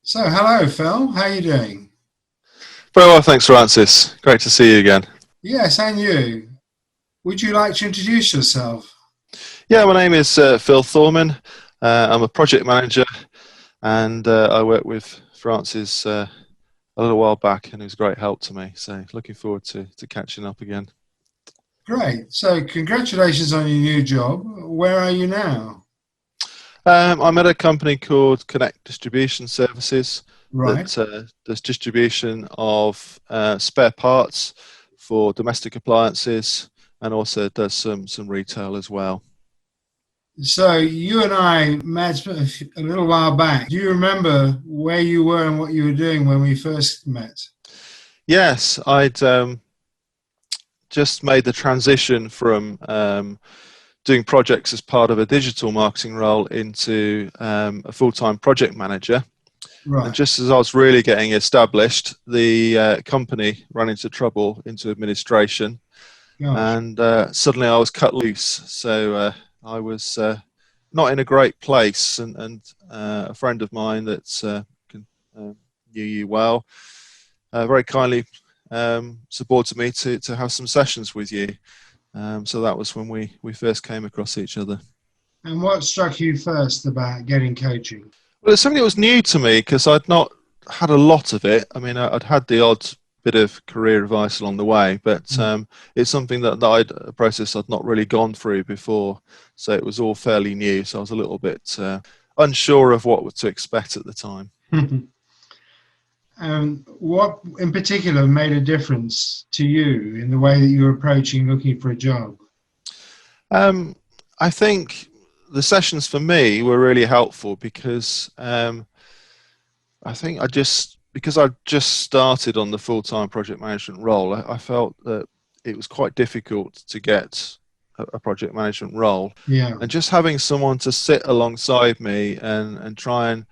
So, hello, Phil. How are you doing? Very well, thanks, Francis. Great to see you again. Yes, and you. Would you like to introduce yourself? Yeah, my name is Phil Thorman. I'm a project manager, and I worked with Francis a little while back, and he was a great help to me. So, looking forward to catching up again. Great. So, congratulations on your new job. Where are you now? I'm at a company called Connect Distribution Services Right. that does distribution of spare parts for domestic appliances, and also does some retail as well. So, you and I met a little while back. Do you remember where you were and what you were doing when we first met? Yes, I'd just made the transition from doing projects as part of a digital marketing role into a full-time project manager. And Right. just as I was really getting established, the company ran into trouble, into administration, Gosh. and suddenly I was cut loose. So I was not in a great place, and a friend of mine that knew you well very kindly supported me to have some sessions with you. So that was when we first came across each other. And what struck you first about getting coaching? Well, it's something that was new to me because I'd not had a lot of it. I mean, I'd had the odd bit of career advice along the way, but Mm. it's something that a process I'd not really gone through before. So it was all fairly new. So I was a little bit unsure of what to expect at the time. What in particular made a difference to you in the way that you were approaching looking for a job? Um, I think the sessions for me were really helpful because I think because I just started on the full-time project management role, I felt that it was quite difficult to get a project management role, Yeah. and just having someone to sit alongside me and try and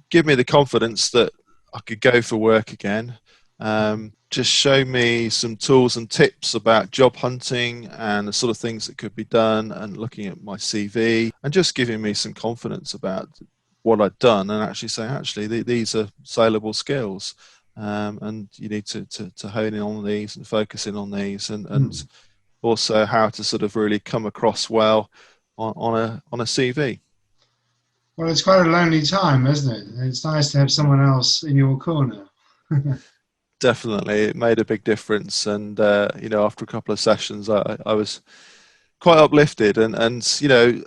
give me the confidence that I could go for work again. Just show me some tools and tips about job hunting and the sort of things that could be done, and looking at my CV and just giving me some confidence about what I'd done, and actually say, actually, these are saleable skills, and you need to hone in on these and focus in on these, and Hmm. also how to sort of really come across well on a CV. Well, it's quite a lonely time, isn't it? It's nice to have someone else in your corner. Definitely, it made a big difference, and after a couple of sessions, I was quite uplifted and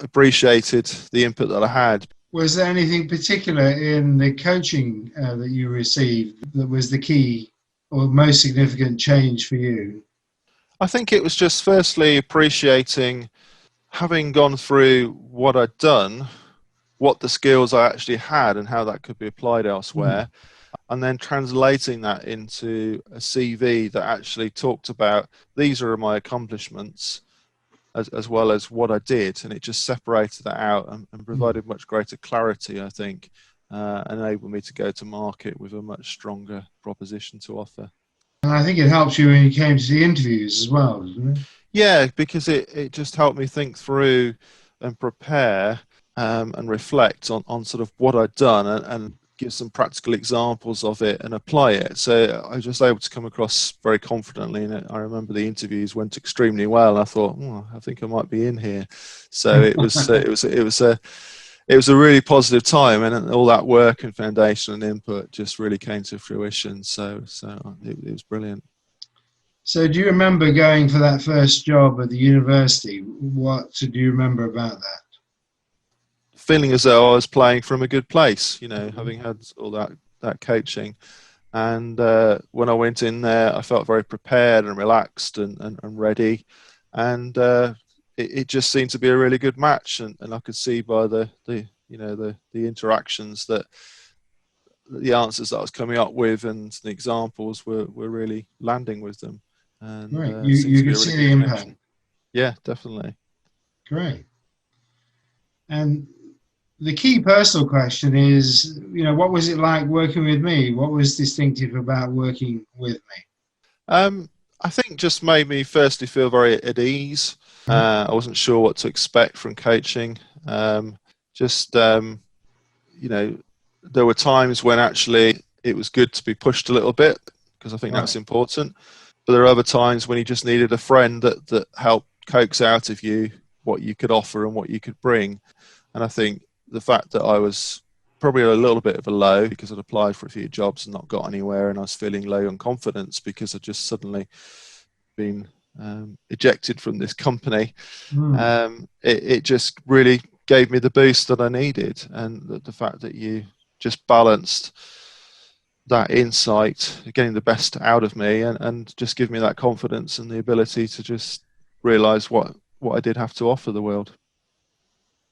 appreciated the input that I had. Was there anything particular in the coaching that you received that was the key or most significant change for you? I think it was just firstly appreciating, having gone through what I'd done, what the skills I actually had and how that could be applied Hmm. elsewhere, and then translating that into a CV that actually talked about, these are my accomplishments, as well as what I did, and it just separated that out and Hmm. provided much greater clarity, I think, and enabled me to go to market with a much stronger proposition to offer. And I think it helped you when you came to the interviews as well, didn't Yeah, because it just helped me think through and prepare, and reflect on sort of what I'd done, and give some practical examples of it and apply it. So I was just able to come across very confidently. And I remember the interviews went extremely well. I thought, oh, I think I might be in here. So it? it was a really positive time, and all that work and foundation and input just really came to fruition. So it was brilliant. So, do you remember going for that first job at the university? What do you remember about Feeling as though I was playing from a good place, that? having had all that coaching. And when I went in there, I felt very prepared and relaxed and ready. And it just seemed to be a really good match. And I could see by the interactions that the answers that I was coming up with and the examples were really landing with them. And Right, it seemed you to be could a really see good the impact. connection. Yeah, definitely. Great. And the key personal question is, what was it like working with me? What was distinctive about working with me? Um, I think just made me firstly feel very at ease. Mhm. I wasn't sure what to expect from coaching. Just you know, there were times when actually it was good to be pushed a little bit, because I think Right. that's important. But there are other times when you just needed a friend that helped coax out of you what you could offer and what you could bring. And I think the fact that I was probably a little bit of a low because I'd applied for a few jobs and not got anywhere, and I was feeling low on confidence because I'd just suddenly been ejected from this company. Mm. It just really gave me the boost that I needed, and the fact that you just balanced that insight, getting the best out of me, and just give me that confidence and the ability to just realize what I did have to offer the world.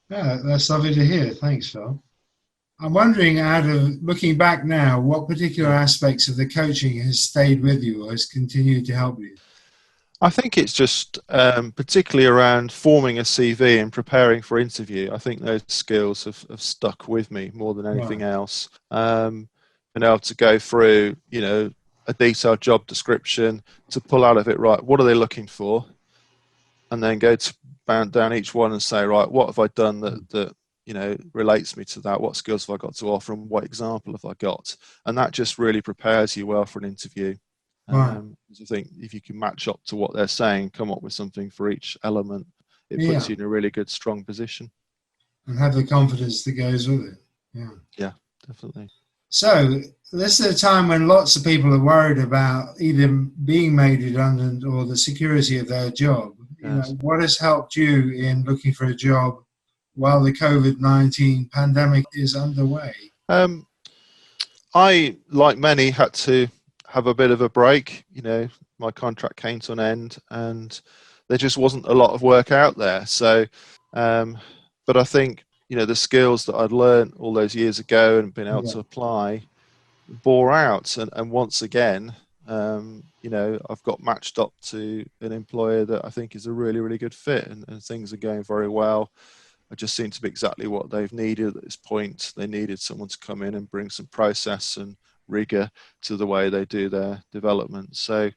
Yeah, that's lovely to hear. Thanks, Phil. I'm wondering, out of looking back now, what particular aspects of the coaching has stayed with you or has continued to help you? I think it's just particularly around forming a CV and preparing for interview. I think those skills have stuck with me more than anything Right. else. Been able to go through, a detailed job description to pull out of it, right, what are they looking for? And then go to down each one and say, right, what have I done that relates me to that? What skills have I got to offer, and what example have I got? And that just really prepares you well for an interview. Right. I think if you can match up to what they're saying, come up with something for each element, it puts Yeah. you in a really good, strong position. And have the confidence that goes with it. Yeah. Yeah, definitely. So this is a time when lots of people are worried about either being made redundant or the security of their job. Yes. What has helped you in looking for a job while the COVID-19 pandemic is underway? Um, I, like many, had to have a bit of a break. My contract came to an end, and there just wasn't a lot of work out there. So, but I think the skills that I'd learned all those years ago and been able Yeah. to apply bore out. And once again, I've got matched up to an employer that I think is a really, really good fit, and things are going very well. I just seem to be exactly what they've needed at this point. They needed someone to come in and bring some process and rigor to the way they do their development. So,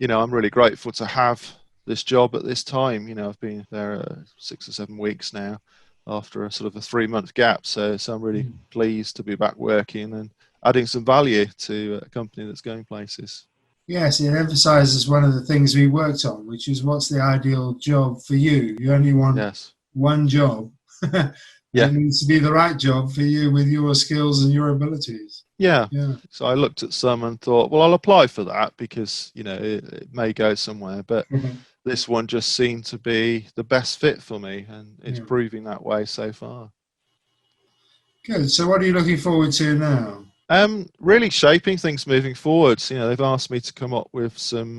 I'm really grateful to have this job at this time. I've been there 6 or 7 weeks now after a sort of a 3-month gap. So I'm really pleased to be back working and adding some value to a company that's going places. Yes, it emphasizes one of the things we worked on, which is what's the ideal job for you. You only want Yes. one job, and Yeah. it needs to be the right job for you with your skills and your abilities. Yeah. Yeah. So I looked at some and thought, well, I'll apply for that because, it may go somewhere. But this one just seemed to be the best fit for me, and it's Yeah. proving that way so far. Good. So what are you looking forward to now? Really shaping things moving forwards. They've asked me to come up with some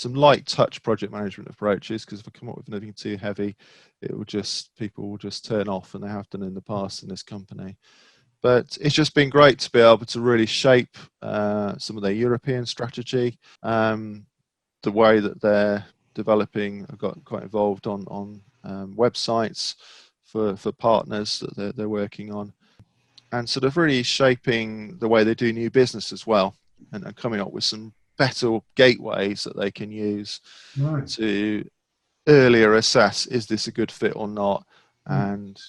light touch project management approaches, because if I come up with anything too heavy, people will just turn off, and they have done in the past in this company. But it's just been great to be able to really shape some of their European strategy, the way that they're developing. I've got quite involved on websites for partners that they're working on, and sort of really shaping the way they do new business as well, and coming up with some better gateways that they can use Right. to earlier assess, is this a good fit or not, and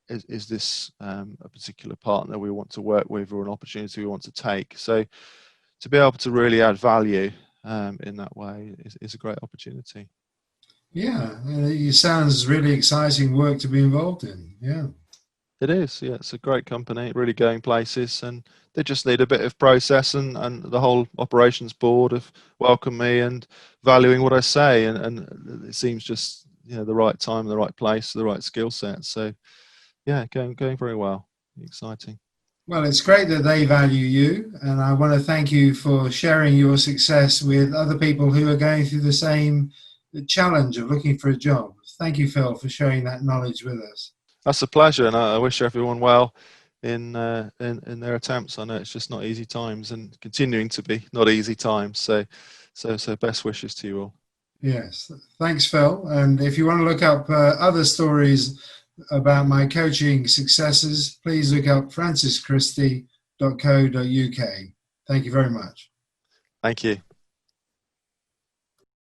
is this a particular partner we want to work with, or an opportunity we want to take. So to be able to really add value in that way is a great opportunity. Yeah, it sounds really exciting work to be involved in. Yeah. It is, yeah. It's a great company, really going places, and they just need a bit of process, and the whole operations board have welcomed me and valuing what I say, and it seems just the right time, the right place, the right skill set. So yeah, going very well, exciting. Well, it's great that they value you, and I want to thank you for sharing your success with other people who are going through the same challenge of looking for a job. Thank you, Phil, for sharing that knowledge with us. That's a pleasure, and I wish everyone well in their attempts. I know it's just not easy times, and continuing to be not easy times. So best wishes to you all. Yes, thanks, Phil. And if you want to look up other stories about my coaching successes, please look up francischristie.co.uk. Thank you very much. Thank you.